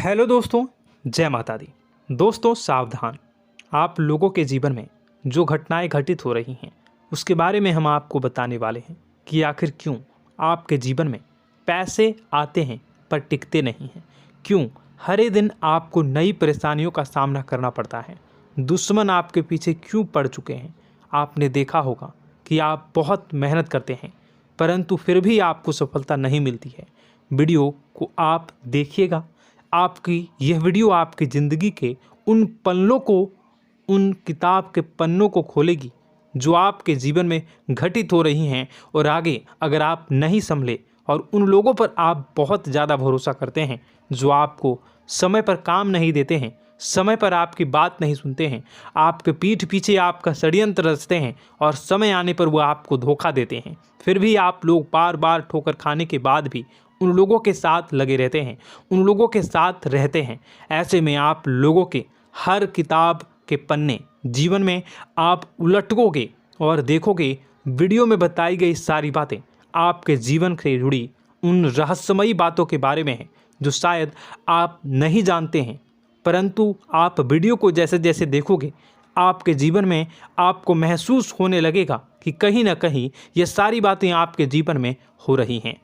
Hello दोस्तों, जय माता दी। दोस्तों सावधान, आप लोगों के जीवन में जो घटनाएं घटित हो रही हैं उसके बारे में हम आपको बताने वाले हैं कि आखिर क्यों आपके जीवन में पैसे आते हैं पर टिकते नहीं हैं। क्यों हर एक दिन आपको नई परेशानियों का सामना करना पड़ता है। दुश्मन आपके पीछे क्यों पड़ चुके हैं। आपने देखा होगा कि आप बहुत मेहनत करते हैं परंतु फिर भी आपको सफलता नहीं मिलती है। वीडियो को आप देखिएगा, आपकी यह वीडियो आपकी ज़िंदगी के उन पन्नों को, उन किताब के पन्नों को खोलेगी जो आपके जीवन में घटित हो रही हैं। और आगे अगर आप नहीं संभले और उन लोगों पर आप बहुत ज़्यादा भरोसा करते हैं जो आपको समय पर काम नहीं देते हैं, समय पर आपकी बात नहीं सुनते हैं, आपके पीठ पीछे आपका षड्यंत्र रचते हैं और समय आने पर वो आपको धोखा देते हैं, फिर भी आप लोग बार बार ठोकर खाने के बाद भी उन लोगों के साथ लगे रहते हैं, उन लोगों के साथ रहते हैं। ऐसे में आप लोगों के हर किताब के पन्ने जीवन में आप उलटोगे और देखोगे वीडियो में बताई गई सारी बातें आपके जीवन से जुड़ी उन रहस्यमयी बातों के बारे में हैं जो शायद आप नहीं जानते हैं। परंतु आप वीडियो को जैसे जैसे देखोगे आपके जीवन में आपको महसूस होने लगेगा कि कहीं ना कहीं ये सारी बातें आपके जीवन में हो रही हैं।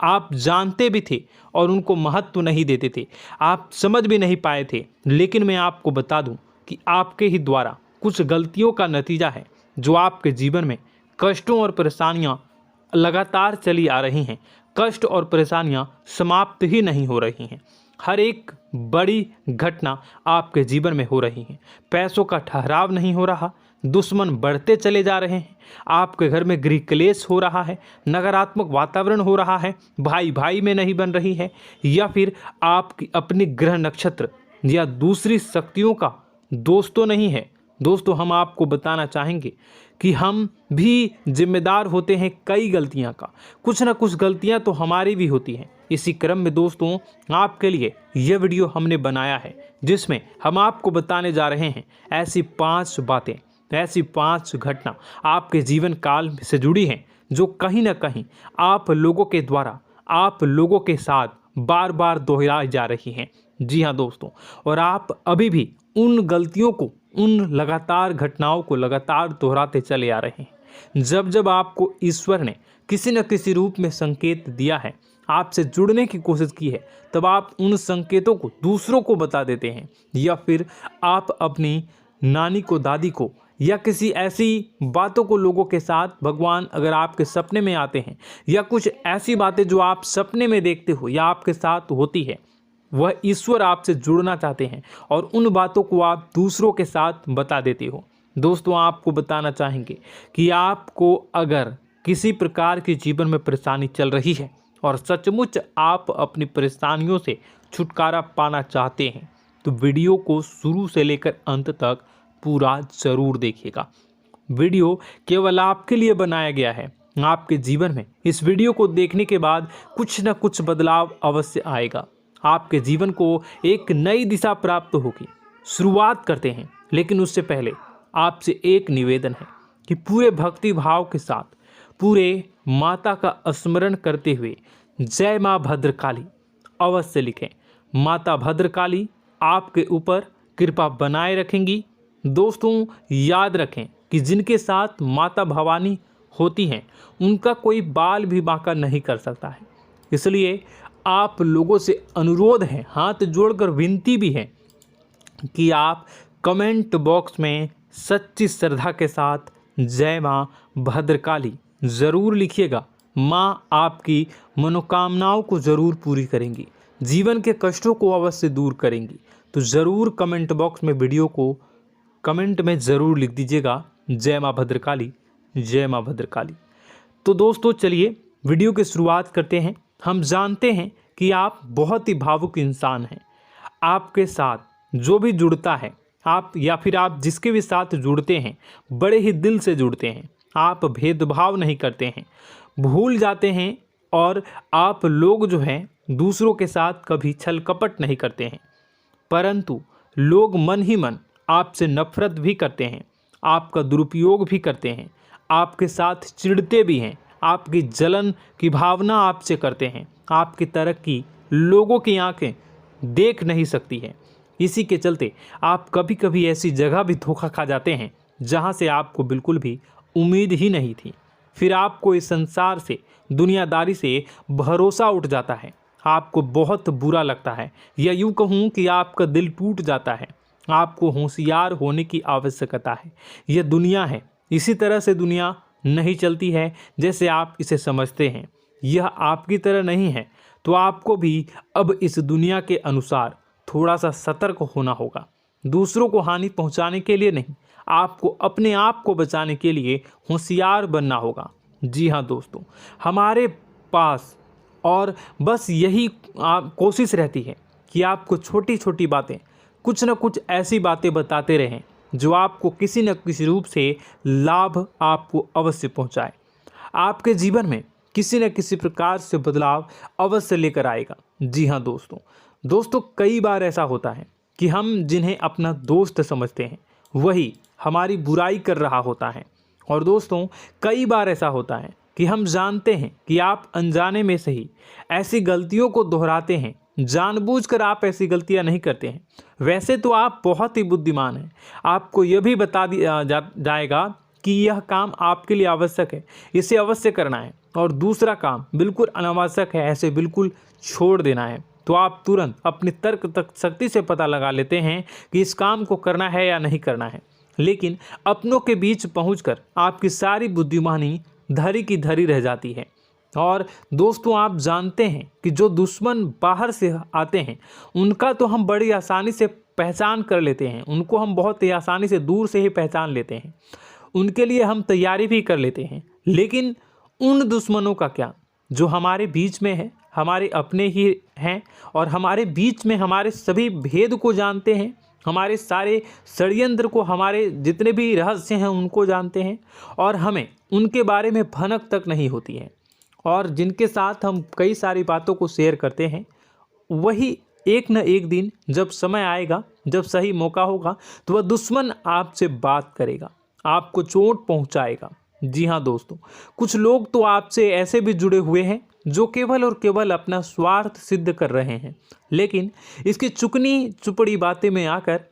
आप जानते भी थे और उनको महत्व नहीं देते थे, आप समझ भी नहीं पाए थे। लेकिन मैं आपको बता दूं कि आपके ही द्वारा कुछ गलतियों का नतीजा है जो आपके जीवन में कष्टों और परेशानियां लगातार चली आ रही हैं। कष्ट और परेशानियां समाप्त ही नहीं हो रही हैं। हर एक बड़ी घटना आपके जीवन में हो रही है। पैसों का ठहराव नहीं हो रहा, दुश्मन बढ़ते चले जा रहे हैं, आपके घर में गृह क्लेश हो रहा है, नकारात्मक वातावरण हो रहा है, भाई भाई में नहीं बन रही है, या फिर आपकी अपनी ग्रह नक्षत्र या दूसरी शक्तियों का दोस्तों नहीं है। दोस्तों हम आपको बताना चाहेंगे कि हम भी जिम्मेदार होते हैं कई गलतियां का, कुछ ना कुछ गलतियां तो हमारी भी होती हैं। इसी क्रम में दोस्तों आपके लिए यह वीडियो हमने बनाया है जिसमें हम आपको बताने जा रहे हैं ऐसी 5 बातें, ऐसी 5 घटना आपके जीवन काल से जुड़ी हैं जो कहीं ना कहीं आप लोगों के द्वारा आप लोगों के साथ बार बार दोहराई जा रही हैं। जी हाँ दोस्तों, और आप अभी भी उन गलतियों को, उन लगातार घटनाओं को लगातार दोहराते चले आ रहे हैं। जब जब आपको ईश्वर ने किसी न किसी रूप में संकेत दिया है, आपसे जुड़ने की कोशिश की है, तब आप उन संकेतों को दूसरों को बता देते हैं, या फिर आप अपनी नानी को, दादी को, या किसी ऐसी बातों को लोगों के साथ, भगवान अगर आपके सपने में आते हैं या कुछ ऐसी बातें जो आप सपने में देखते हो या आपके साथ होती है, वह ईश्वर आपसे जुड़ना चाहते हैं और उन बातों को आप दूसरों के साथ बता देते हो। दोस्तों आपको बताना चाहेंगे कि आपको अगर किसी प्रकार की जीवन में परेशानी चल रही है और सचमुच आप अपनी परेशानियों से छुटकारा पाना चाहते हैं तो वीडियो को शुरू से लेकर अंत तक पूरा जरूर देखिएगा। वीडियो केवल आपके लिए बनाया गया है। आपके जीवन में इस वीडियो को देखने के बाद कुछ न कुछ बदलाव अवश्य आएगा। आपके जीवन को एक नई दिशा प्राप्त होगी। शुरुआत करते हैं, लेकिन उससे पहले आपसे एक निवेदन है कि पूरे भक्ति भाव के साथ पूरे माता का स्मरण करते हुए जय माँ भद्रकाली अवश्य लिखें। माता भद्रकाली आपके ऊपर कृपा बनाए रखेंगी। दोस्तों याद रखें कि जिनके साथ माता भवानी होती हैं उनका कोई बाल भी बांका नहीं कर सकता है। इसलिए आप लोगों से अनुरोध है, हाथ जोड़कर विनती भी है कि आप कमेंट बॉक्स में सच्ची श्रद्धा के साथ जय माँ भद्रकाली ज़रूर लिखिएगा। माँ आपकी मनोकामनाओं को ज़रूर पूरी करेंगी, जीवन के कष्टों को अवश्य दूर करेंगी। तो ज़रूर कमेंट बॉक्स में वीडियो को कमेंट में ज़रूर लिख दीजिएगा जय माँ भद्रकाली, जय माँ भद्रकाली। तो दोस्तों चलिए वीडियो की शुरुआत करते हैं। हम जानते हैं कि आप बहुत ही भावुक इंसान हैं। आपके साथ जो भी जुड़ता है, आप या फिर आप जिसके भी साथ जुड़ते हैं बड़े ही दिल से जुड़ते हैं। आप भेदभाव नहीं करते हैं, भूल जाते हैं, और आप लोग जो हैं दूसरों के साथ कभी छल कपट नहीं करते हैं। परंतु लोग मन ही मन आपसे नफरत भी करते हैं, आपका दुरुपयोग भी करते हैं, आपके साथ चिढ़ते भी हैं, आपकी जलन की भावना आपसे करते हैं। आपकी तरक्की लोगों की आंखें देख नहीं सकती है। इसी के चलते आप कभी कभी ऐसी जगह भी धोखा खा जाते हैं जहां से आपको बिल्कुल भी उम्मीद ही नहीं थी। फिर आपको इस संसार से, दुनियादारी से भरोसा उठ जाता है। आपको बहुत बुरा लगता है, या यूं कहूं कि आपका दिल टूट जाता है। आपको होशियार होने की आवश्यकता है। यह दुनिया है, इसी तरह से दुनिया नहीं चलती है जैसे आप इसे समझते हैं। यह आपकी तरह नहीं है, तो आपको भी अब इस दुनिया के अनुसार थोड़ा सा सतर्क होना होगा। दूसरों को हानि पहुंचाने के लिए नहीं, आपको अपने आप को बचाने के लिए होशियार बनना होगा। जी हाँ दोस्तों, हमारे पास और बस यही कोशिश रहती है कि आपको छोटी छोटी बातें, कुछ न कुछ ऐसी बातें बताते रहें जो आपको किसी न किसी रूप से लाभ आपको अवश्य पहुंचाए, आपके जीवन में किसी न किसी प्रकार से बदलाव अवश्य लेकर आएगा। जी हाँ दोस्तों, कई बार ऐसा होता है कि हम जिन्हें अपना दोस्त समझते हैं वही हमारी बुराई कर रहा होता है। और दोस्तों, कई बार ऐसा होता है कि हम जानते हैं कि आप अनजाने में से ही ऐसी गलतियों को दोहराते हैं। जानबूझकर आप ऐसी गलतियां नहीं करते हैं। वैसे तो आप बहुत ही बुद्धिमान हैं। आपको यह भी बता दिया जाएगा कि यह काम आपके लिए आवश्यक है, इसे अवश्य करना है, और दूसरा काम बिल्कुल अनावश्यक है, ऐसे बिल्कुल छोड़ देना है। तो आप तुरंत अपनी तर्क तक शक्ति से पता लगा लेते हैं कि इस काम को करना है या नहीं करना है। लेकिन अपनों के बीच पहुंचकर आपकी सारी बुद्धिमानी धरी की धरी रह जाती है। और दोस्तों, आप जानते हैं कि जो दुश्मन बाहर से आते हैं उनका तो हम बड़ी आसानी से पहचान कर लेते हैं, उनको हम बहुत ही आसानी से दूर से ही पहचान लेते हैं, उनके लिए हम तैयारी भी कर लेते हैं। लेकिन उन दुश्मनों का क्या जो हमारे बीच में है, हमारे अपने ही हैं, और हमारे बीच में हमारे सभी भेद को जानते हैं, हमारे सारे षड्यंत्र को, हमारे जितने भी रहस्य हैं उनको जानते हैं, और हमें उनके बारे में भनक तक नहीं होती है, और जिनके साथ हम कई सारी बातों को शेयर करते हैं, वही एक न एक दिन जब समय आएगा, जब सही मौका होगा, तो वह दुश्मन आपसे बात करेगा, आपको चोट पहुंचाएगा। जी हाँ दोस्तों, कुछ लोग तो आपसे ऐसे भी जुड़े हुए हैं जो केवल और केवल अपना स्वार्थ सिद्ध कर रहे हैं। लेकिन इसकी चुकनी चुपड़ी बातें में आकर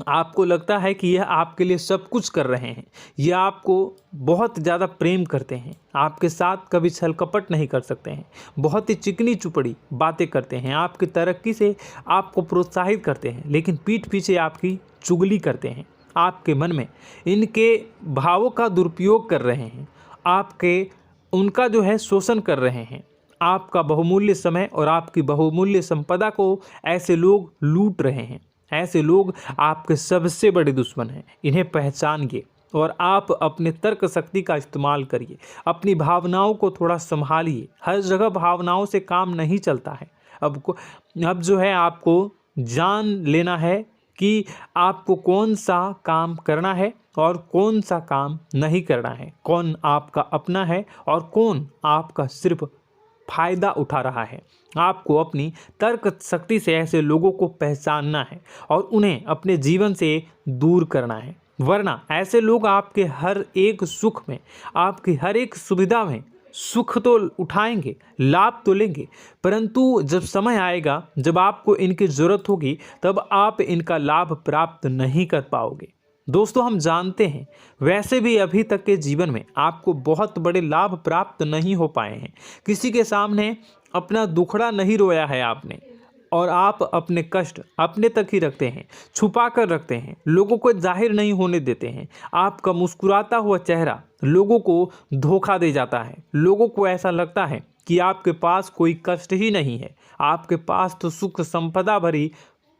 आपको लगता है कि यह आपके लिए सब कुछ कर रहे हैं, यह आपको बहुत ज़्यादा प्रेम करते हैं, आपके साथ कभी छल कपट नहीं कर सकते हैं, बहुत ही चिकनी चुपड़ी बातें करते हैं, आपकी तरक्की से आपको प्रोत्साहित करते हैं, लेकिन पीठ पीछे आपकी चुगली करते हैं, आपके मन में इनके भावों का दुरुपयोग कर रहे हैं, उनका जो है शोषण कर रहे हैं। आपका बहुमूल्य समय और आपकी बहुमूल्य संपदा को ऐसे लोग लूट रहे हैं। ऐसे लोग आपके सबसे बड़े दुश्मन हैं। इन्हें पहचानिए और आप अपने तर्क शक्ति का इस्तेमाल करिए। अपनी भावनाओं को थोड़ा संभालिए। हर जगह भावनाओं से काम नहीं चलता है। अब जो है आपको जान लेना है कि आपको कौन सा काम करना है और कौन सा काम नहीं करना है, कौन आपका अपना है और कौन आपका सिर्फ फायदा उठा रहा है। आपको अपनी तर्क शक्ति से ऐसे लोगों को पहचानना है और उन्हें अपने जीवन से दूर करना है, वरना ऐसे लोग आपके हर एक सुख में, आपकी हर एक सुविधा में सुख तो उठाएंगे, लाभ तो लेंगे, परंतु जब समय आएगा, जब आपको इनकी ज़रूरत होगी, तब आप इनका लाभ प्राप्त नहीं कर पाओगे। दोस्तों, हम जानते हैं वैसे भी अभी तक के जीवन में आपको बहुत बड़े लाभ प्राप्त नहीं हो पाए हैं। किसी के सामने अपना दुखड़ा नहीं रोया है आपने, और आप अपने कष्ट अपने तक ही रखते हैं, छुपा कर रखते हैं, लोगों को जाहिर नहीं होने देते हैं। आपका मुस्कुराता हुआ चेहरा लोगों को धोखा दे जाता है। लोगों को ऐसा लगता है कि आपके पास कोई कष्ट ही नहीं है, आपके पास तो सुख संपदा भरी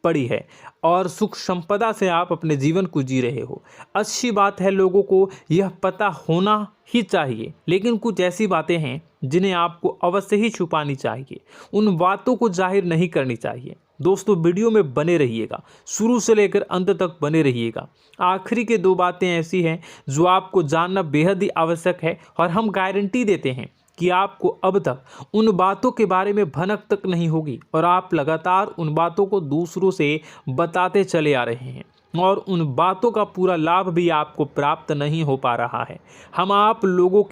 पड़ी है और सुख संपदा से आप अपने जीवन को जी रहे हो। अच्छी बात है, लोगों को यह पता होना ही चाहिए, लेकिन कुछ ऐसी बातें हैं जिन्हें आपको अवश्य ही छुपानी चाहिए। उन बातों को जाहिर नहीं करनी चाहिए। दोस्तों, वीडियो में बने रहिएगा, शुरू से लेकर अंत तक बने रहिएगा। आखिरी के 2 बातें ऐसी हैं जो आपको जानना बेहद ही आवश्यक है, और हम गारंटी देते हैं कि आपको अब तक उन बातों के बारे में भनक तक नहीं होगी, और आप लगातार उन बातों को दूसरों से बताते चले आ रहे हैं, और उन बातों का पूरा लाभ भी आपको प्राप्त नहीं हो पा रहा है। हम आप लोगों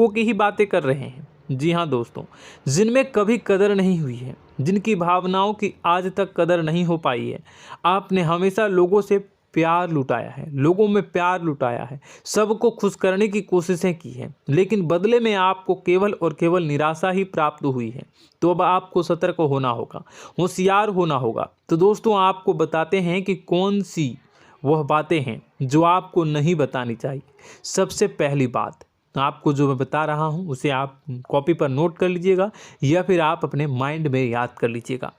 की ही बातें कर रहे हैं, जी हाँ दोस्तों, जिनमें कभी कदर नहीं हुई है, जिनकी भावनाओं की आज तक कदर नहीं हो पाई है। आपने हमेशा लोगों से प्यार लुटाया है, लोगों में प्यार लुटाया है, सबको खुश करने की कोशिशें की है, लेकिन बदले में आपको केवल और केवल निराशा ही प्राप्त हुई है। तो अब आपको सतर्क होना होगा, होशियार होना होगा। तो दोस्तों आपको बताते हैं कि कौन सी वह बातें हैं जो आपको नहीं बतानी चाहिए। सबसे पहली बात आपको जो मैं बता रहा हूं उसे आप कॉपी पर नोट कर लीजिएगा या फिर आप अपने माइंड में याद कर लीजिएगा।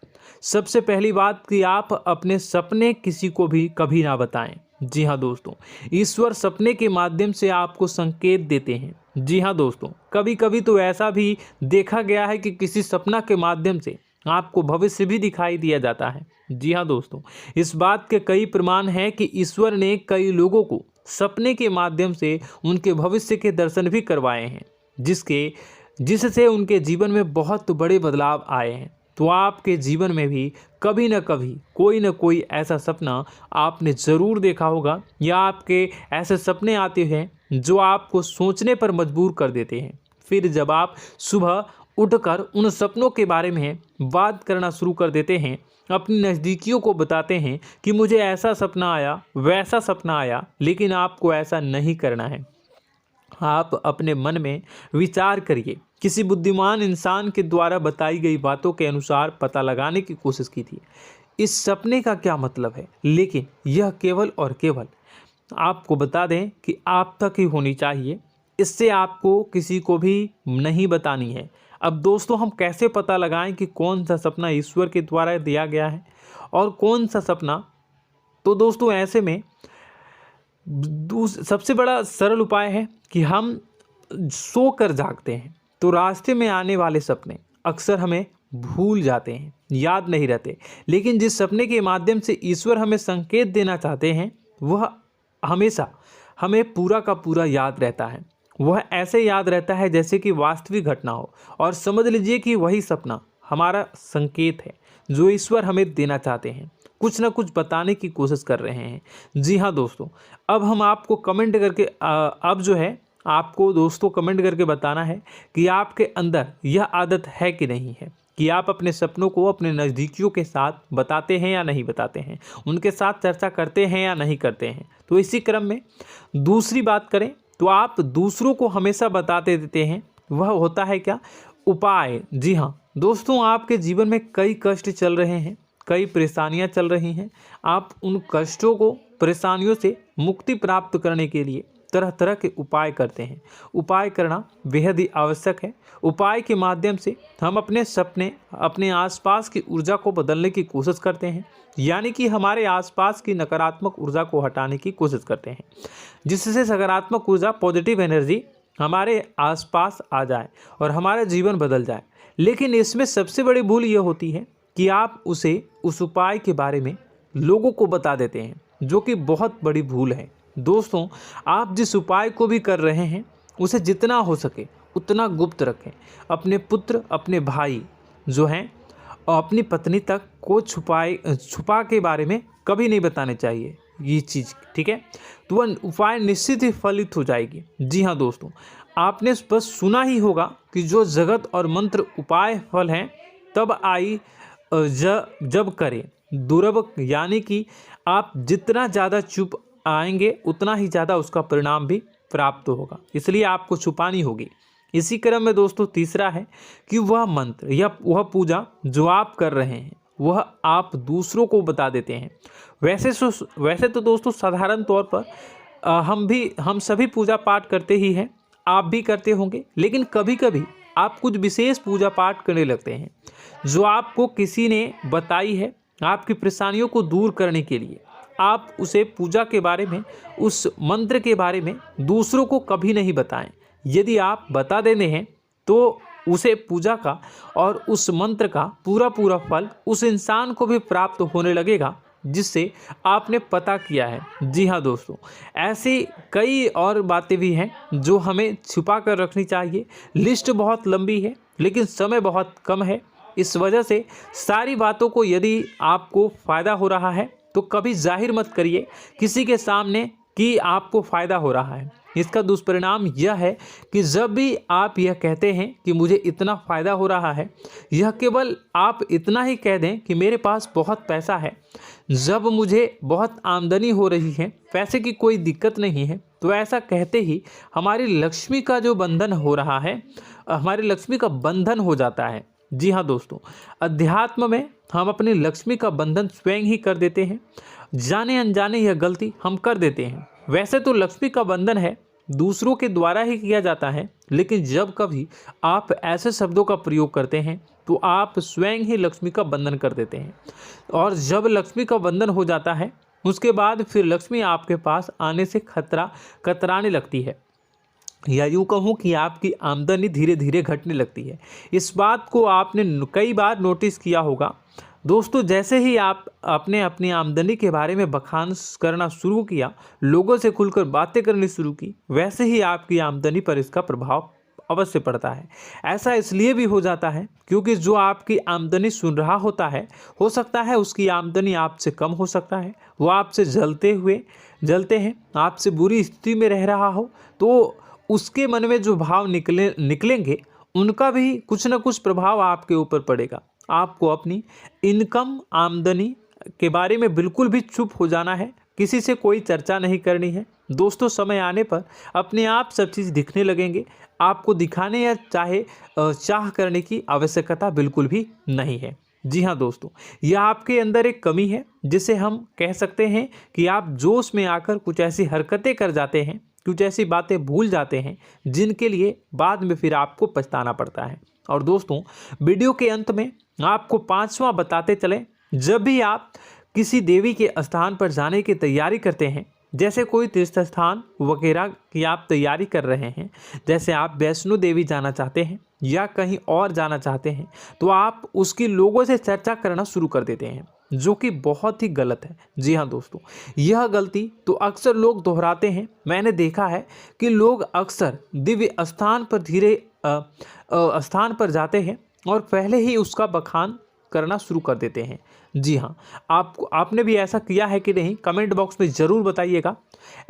सबसे पहली बात कि आप अपने सपने किसी को भी कभी ना बताएं। जी हाँ दोस्तों, ईश्वर सपने के माध्यम से आपको संकेत देते हैं। जी हाँ दोस्तों, कभी कभी तो ऐसा भी देखा गया है कि किसी सपना के माध्यम से आपको भविष्य भी दिखाई दिया जाता है। जी हाँ दोस्तों, इस बात के कई प्रमाण हैं कि ईश्वर ने कई लोगों को सपने के माध्यम से उनके भविष्य के दर्शन भी करवाए हैं, जिससे उनके जीवन में बहुत बड़े बदलाव आए हैं। तो आपके जीवन में भी कभी न कभी कोई न कोई ऐसा सपना आपने ज़रूर देखा होगा, या आपके ऐसे सपने आते हैं जो आपको सोचने पर मजबूर कर देते हैं। फिर जब आप सुबह उठकर उन सपनों के बारे में बात करना शुरू कर देते हैं, अपनी नज़दीकियों को बताते हैं कि मुझे ऐसा सपना आया, वैसा सपना आया, लेकिन आपको ऐसा नहीं करना है। आप अपने मन में विचार करिए। किसी बुद्धिमान इंसान के द्वारा बताई गई बातों के अनुसार पता लगाने की कोशिश की थी इस सपने का क्या मतलब है, लेकिन यह केवल और केवल आपको बता दें कि आप तक ही होनी चाहिए। इससे आपको किसी को भी नहीं बतानी है। अब दोस्तों हम कैसे पता लगाएं कि कौन सा सपना ईश्वर के द्वारा दिया गया है और कौन सा सपना? तो दोस्तों ऐसे में सबसे बड़ा सरल उपाय है कि हम सोकर जागते हैं तो रास्ते में आने वाले सपने अक्सर हमें भूल जाते हैं, याद नहीं रहते। लेकिन जिस सपने के माध्यम से ईश्वर हमें संकेत देना चाहते हैं वह हमेशा हमें पूरा का पूरा याद रहता है। वह ऐसे याद रहता है जैसे कि वास्तविक घटना हो, और समझ लीजिए कि वही सपना हमारा संकेत है जो ईश्वर हमें देना चाहते हैं, कुछ ना कुछ बताने की कोशिश कर रहे हैं। जी हाँ दोस्तों, अब हम आपको कमेंट करके अब जो है आपको दोस्तों कमेंट करके बताना है कि आपके अंदर यह आदत है कि नहीं है कि आप अपने सपनों को अपने नज़दीकियों के साथ बताते हैं या नहीं बताते हैं, उनके साथ चर्चा करते हैं या नहीं करते हैं। तो इसी क्रम में दूसरी बात करें तो आप दूसरों को हमेशा बताते देते हैं, वह होता है क्या? उपाय। जी हाँ दोस्तों, आपके जीवन में कई कष्ट चल रहे हैं, कई परेशानियां चल रही हैं। आप उन कष्टों को, परेशानियों से मुक्ति प्राप्त करने के लिए तरह तरह के उपाय करते हैं। उपाय करना बेहद ही आवश्यक है। उपाय के माध्यम से हम अपने सपने, अपने आसपास की ऊर्जा को बदलने की कोशिश करते हैं, यानी कि हमारे आसपास की नकारात्मक ऊर्जा को हटाने की कोशिश करते हैं, जिससे सकारात्मक ऊर्जा, पॉजिटिव एनर्जी हमारे आसपास आ जाए और हमारा जीवन बदल जाए। लेकिन इसमें सबसे बड़ी भूल यह होती है कि आप उस उपाय के बारे में लोगों को बता देते हैं, जो कि बहुत बड़ी भूल है। दोस्तों आप जिस उपाय को भी कर रहे हैं उसे जितना हो सके उतना गुप्त रखें। अपने पुत्र, अपने भाई जो हैं और अपनी पत्नी तक को छुपा के बारे में कभी नहीं बताने चाहिए ये चीज़, ठीक है? तो वह उपाय निश्चित ही फलित हो जाएगी। जी हाँ दोस्तों, आपने बस सुना ही होगा कि जो जगत और मंत्र उपाय फल हैं तब आई जब करें दुर्लभ, यानी कि आप जितना ज़्यादा चुप आएंगे उतना ही ज़्यादा उसका परिणाम भी प्राप्त होगा, इसलिए आपको छुपानी होगी। इसी क्रम में दोस्तों तीसरा है कि वह मंत्र या वह पूजा जो आप कर रहे हैं वह आप दूसरों को बता देते हैं। वैसे तो दोस्तों साधारण तौर पर हम सभी पूजा पाठ करते ही हैं, आप भी करते होंगे, लेकिन कभी कभी आप कुछ विशेष पूजा पाठ करने लगते हैं जो आपको किसी ने बताई है आपकी परेशानियों को दूर करने के लिए। आप उसे पूजा के बारे में, उस मंत्र के बारे में दूसरों को कभी नहीं बताएं। यदि आप बता देते हैं तो उसे पूजा का और उस मंत्र का पूरा फल उस इंसान को भी प्राप्त होने लगेगा जिससे आपने पता किया है। जी हाँ दोस्तों, ऐसी कई और बातें भी हैं जो हमें छुपा कर रखनी चाहिए। लिस्ट बहुत लंबी है लेकिन समय बहुत कम है, इस वजह से सारी बातों को यदि आपको फ़ायदा हो रहा है तो कभी जाहिर मत करिए किसी के सामने कि आपको फ़ायदा हो रहा है। इसका दुष्परिणाम यह है कि जब भी आप यह कहते हैं कि मुझे इतना फ़ायदा हो रहा है, यह केवल आप इतना ही कह दें कि मेरे पास बहुत पैसा है, जब मुझे बहुत आमदनी हो रही है, पैसे की कोई दिक्कत नहीं है, तो ऐसा कहते ही हमारी लक्ष्मी का जो बंधन हो रहा है, हमारी लक्ष्मी का बंधन हो जाता है। जी हाँ दोस्तों, अध्यात्म में हम अपनी लक्ष्मी का बंधन स्वयं ही कर देते हैं। जाने अनजाने यह गलती हम कर देते हैं। वैसे तो लक्ष्मी का बंधन है दूसरों के द्वारा ही किया जाता है, लेकिन जब कभी आप ऐसे शब्दों का प्रयोग करते हैं तो आप स्वयं ही लक्ष्मी का बंधन कर देते हैं। और जब लक्ष्मी का बंधन हो जाता है उसके बाद फिर लक्ष्मी आपके पास आने से कतराने लगती है, या यूँ कहूँ कि आपकी आमदनी धीरे धीरे घटने लगती है। इस बात को आपने कई बार नोटिस किया होगा दोस्तों। जैसे ही आप अपने अपनी आमदनी के बारे में बखान करना शुरू किया, लोगों से खुलकर बातें करनी शुरू की, वैसे ही आपकी आमदनी पर इसका प्रभाव अवश्य पड़ता है। ऐसा इसलिए भी हो जाता है क्योंकि जो आपकी आमदनी सुन रहा होता है, हो सकता है उसकी आमदनी आपसे कम हो सकता है, वो आपसे जलते हैं, आपसे बुरी स्थिति में रह रहा हो, तो उसके मन में जो भाव निकलेंगे उनका भी कुछ न कुछ प्रभाव आपके ऊपर पड़ेगा। आपको अपनी इनकम आमदनी के बारे में बिल्कुल भी चुप हो जाना है, किसी से कोई चर्चा नहीं करनी है दोस्तों। समय आने पर अपने आप सब चीज़ दिखने लगेंगे। आपको दिखाने या चाह करने की आवश्यकता बिल्कुल भी नहीं है। जी हाँ दोस्तों, यह आपके अंदर एक कमी है जिसे हम कह सकते हैं कि आप जोश में आकर कुछ ऐसी हरकतें कर जाते हैं, कुछ ऐसी बातें भूल जाते हैं जिनके लिए बाद में फिर आपको पछताना पड़ता है। और दोस्तों, वीडियो के अंत में आपको 5वां बताते चलें, जब भी आप किसी देवी के स्थान पर जाने की तैयारी करते हैं, जैसे कोई तीर्थ स्थान वगैरह की आप तैयारी कर रहे हैं, जैसे आप वैष्णो देवी जाना चाहते हैं या कहीं और जाना चाहते हैं, तो आप उसकी लोगों से चर्चा करना शुरू कर देते हैं, जो कि बहुत ही गलत है। जी हाँ दोस्तों, यह गलती तो अक्सर लोग दोहराते हैं। मैंने देखा है कि लोग अक्सर दिव्य स्थान पर जाते हैं और पहले ही उसका बखान करना शुरू कर देते हैं। जी हाँ, आपने भी ऐसा किया है कि नहीं, कमेंट बॉक्स में ज़रूर बताइएगा।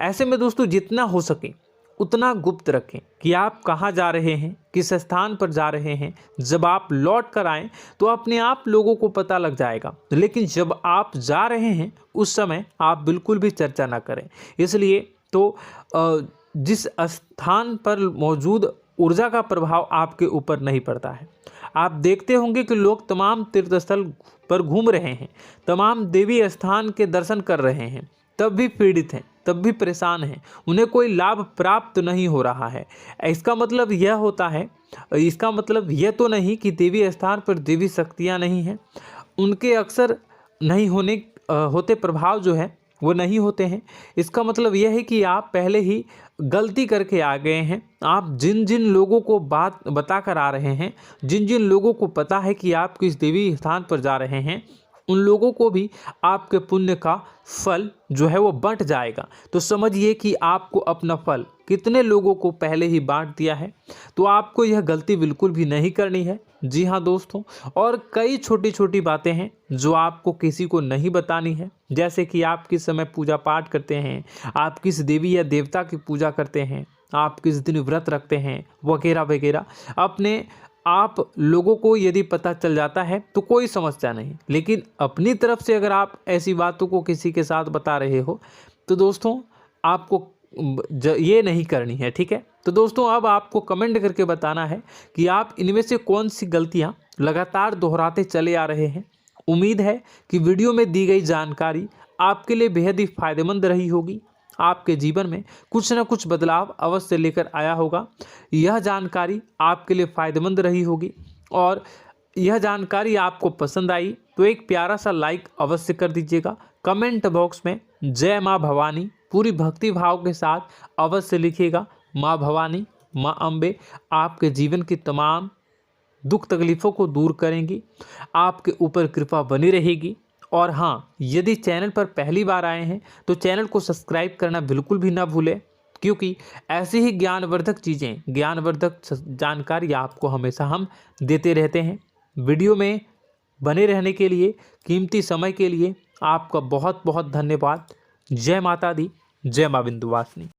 ऐसे में दोस्तों, जितना हो सके उतना गुप्त रखें कि आप कहाँ जा रहे हैं, किस स्थान पर जा रहे हैं। जब आप लौट कर आएँ तो अपने आप लोगों को पता लग जाएगा, लेकिन जब आप जा रहे हैं उस समय आप बिल्कुल भी चर्चा ना करें। इसलिए तो जिस स्थान पर मौजूद ऊर्जा का प्रभाव आपके ऊपर नहीं पड़ता है। आप देखते होंगे कि लोग तमाम तीर्थ स्थल पर घूम रहे हैं, तमाम देवी स्थान के दर्शन कर रहे हैं, तब भी पीड़ित हैं, तब भी परेशान हैं, उन्हें कोई लाभ प्राप्त नहीं हो रहा है। इसका मतलब यह तो नहीं कि देवी स्थान पर देवी शक्तियाँ नहीं हैं, उनके अक्सर नहीं होते प्रभाव जो है वो नहीं होते हैं। इसका मतलब यह है कि आप पहले ही गलती करके आ गए हैं। आप जिन जिन लोगों को बात बता कर आ रहे हैं, जिन जिन लोगों को पता है कि आप किस देवी स्थान पर जा रहे हैं, उन लोगों को भी आपके पुण्य का फल जो है वो बंट जाएगा। तो समझिए कि आपको अपना फल कितने लोगों को पहले ही बांट दिया है। तो आपको यह गलती बिल्कुल भी नहीं करनी है। जी हाँ दोस्तों, और कई छोटी छोटी बातें हैं जो आपको किसी को नहीं बतानी है, जैसे कि आप किस समय पूजा पाठ करते हैं, आप किस देवी या देवता की पूजा करते हैं, आप किस दिन व्रत रखते हैं, वगैरह वगैरह। अपने आप लोगों को यदि पता चल जाता है तो कोई समस्या नहीं, लेकिन अपनी तरफ से अगर आप ऐसी बातों को किसी के साथ बता रहे हो तो दोस्तों आपको ये नहीं करनी है, ठीक है। तो दोस्तों, अब आपको कमेंट करके बताना है कि आप इनमें से कौन सी गलतियां लगातार दोहराते चले आ रहे हैं। उम्मीद है कि वीडियो में दी गई जानकारी आपके लिए बेहद ही फायदेमंद रही होगी, आपके जीवन में कुछ न कुछ बदलाव अवश्य लेकर आया होगा। यह जानकारी आपके लिए फ़ायदेमंद रही होगी और यह जानकारी आपको पसंद आई तो एक प्यारा सा लाइक अवश्य कर दीजिएगा। कमेंट बॉक्स में जय माँ भवानी पूरी भक्ति भाव के साथ अवश्य लिखिएगा। माँ भवानी, माँ अम्बे आपके जीवन की तमाम दुख तकलीफ़ों को दूर करेंगी, आपके ऊपर कृपा बनी रहेगी। और हाँ, यदि चैनल पर पहली बार आए हैं तो चैनल को सब्सक्राइब करना बिल्कुल भी ना भूलें, क्योंकि ऐसी ही ज्ञानवर्धक चीज़ें, ज्ञानवर्धक जानकारी आपको हमेशा हम देते रहते हैं। वीडियो में बने रहने के लिए, कीमती समय के लिए आपका बहुत बहुत धन्यवाद। जय माता दी, जय माँ विंध्यवासिनी।